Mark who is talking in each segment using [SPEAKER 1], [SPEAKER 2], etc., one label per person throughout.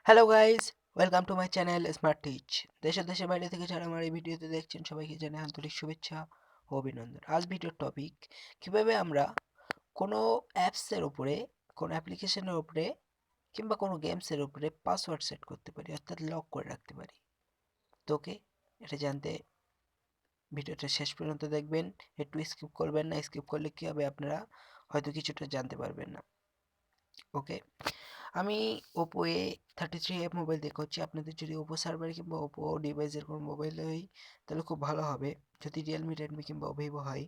[SPEAKER 1] Hello guys, welcome to my channel smart teach. দেশের বাইরে থেকে যারা আমার এই ভিডিওতে দেখছেন সবাইকে জানাই আন্তরিক শুভেচ্ছা ও অভিনন্দন। আজ ভিডিওর টপিক কিভাবে আমরা কোনো অ্যাপসের উপরে, কোনো অ্যাপ্লিকেশনের উপরে কিংবা কোনো গেমসের উপরে পাসওয়ার্ড সেট করতে পারি, অর্থাৎ লক করে রাখতে পারি। তোকে এটা জানতে ভিডিওটা শেষ পর্যন্ত দেখবেন, একটু স্কিপ করবেন না। স্কিপ করলে কী হবে, আপনারা হয়তো কিছুটা জানতে পারবেন না। ওকে, আমি ওপো A33 মোবাইল দিয়ে করছি। আপনাদের যদি ওপো সার্ভার কিংবা ওপো ডিভাইসের কোনো মোবাইল হয় তাহলে খুব ভালো হবে। যদি রিয়েলমি, রেডমি কিংবা ভিভো হয়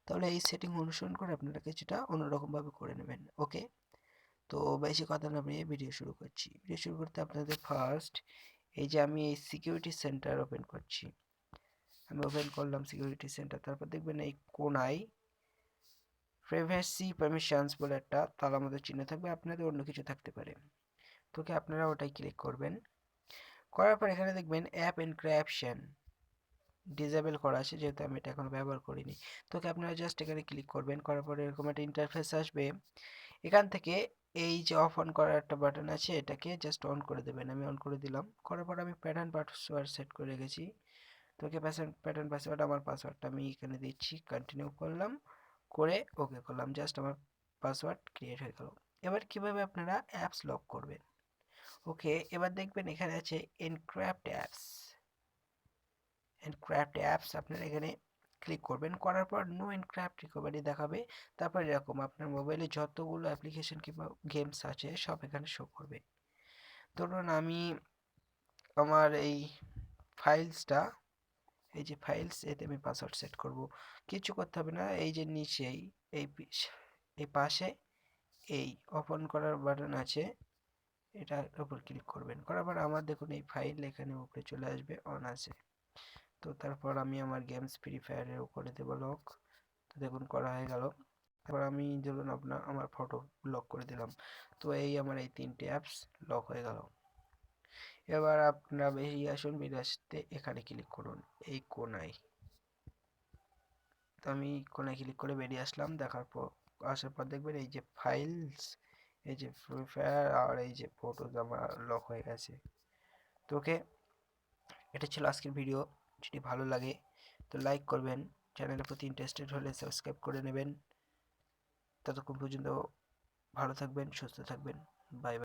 [SPEAKER 1] তাহলে এই সেটিং অনুসরণ করে আপনারা কিছুটা অন্যরকমভাবে করে নেবেন। ওকে, তো বেশি কথা না বাড়িয়ে ভিডিও শুরু করছি। ভিডিও শুরু করতে আপনাদের ফার্স্ট এই যে আমি এই সিকিউরিটি সেন্টার ওপেন করছি। আমি ওপেন করলাম সিকিউরিটি সেন্টার। তারপর দেখবেন এই কোনায় প্রাইভেসি পারমিশনস বলে একটা তালার মতো চিহ্ন থাকবে, আপনাদের অন্য কিছু থাকতে পারে। তোকে আপনারা ওটাই ক্লিক করবেন। করার পর এখানে দেখবেন অ্যাপ এনক্রিপশন ডিসেবল করা আছে, যেহেতু আমি এটা এখনো ব্যবহার করিনি। তোকে আপনারা জাস্ট এখানে ক্লিক করবেন। করার পরে এরকম একটা ইন্টারফেস আসবে। এখান থেকে এই যে অফ অন করার একটা বাটন আছে, এটাকে জাস্ট অন করে দেবেন। আমি অন করে দিলাম। করার পর আমি প্যাটার্ন পাসওয়ার্ড সেট করে রেখেছি। তোকে প্যাটার্ন পাসওয়ার্ড, আমার পাসওয়ার্ডটা আমি এখানে দিচ্ছি, কন্টিনিউ করলাম, করে ওকে করলাম। জাস্ট আমার পাসওয়ার্ড ক্রিয়েট হয়ে গেল। এবার কিভাবে আপনারা অ্যাপস লক করবেন। ওকে, এবার দেখবেন এখানে আছে এনক্রিপ্ট অ্যাপস আপনারা এখানে ক্লিক করবেন। করার পর নো এনক্রিপ্ট রিকভারি দেখাবে। তারপর এরকম আপনার মোবাইলে যতগুলো অ্যাপ্লিকেশন কিংবা গেমস আছে সব এখানে শো করবে। ধরুন আমি আমার এই ফাইলসটা, এই যে ফাইলস, এতে আমি পাসওয়ার্ড সেট করব। কিছু করতে হবে না, এই যে নিচেই এই এই পাশে এই ওপেন করার বাটন আছে, এটার উপর ক্লিক করবেন। করার পর আমার দেখুন এই ফাইল এখানে উপরে চলে আসবে, অন আছে। তো তারপর আমি আমার গেমস ফ্রি ফায়ারের উপরে দেবো লক। তো দেখুন করা হয়ে গেল। তারপর আমি ধরুন আমার ফটো লক করে দিলাম। তো এই আমার এই তিনটে অ্যাপস লক হয়ে গেল। এবার আপনারা বেরিয়ে আসুন। বেরিয়ে আসতে এখানে ক্লিক করুন, এই কোনায়। তো আমি কোনায় ক্লিক করে বেরিয়ে আসলাম। আসার পর দেখবেন এই যে ফাইলস, এই যে ফ্রি ফায়ার আর এই যে ফটোজ আমার লক হয়ে গেছে। তো ওকে, এটা ছিল আজকের ভিডিও। যদি ভালো লাগে তো লাইক করবেন, চ্যানেলের প্রতি ইন্টারেস্টেড হলে সাবস্ক্রাইব করে নেবেন। ততক্ষণ পর্যন্ত ভালো থাকবেন, সুস্থ থাকবেন। Bye bye.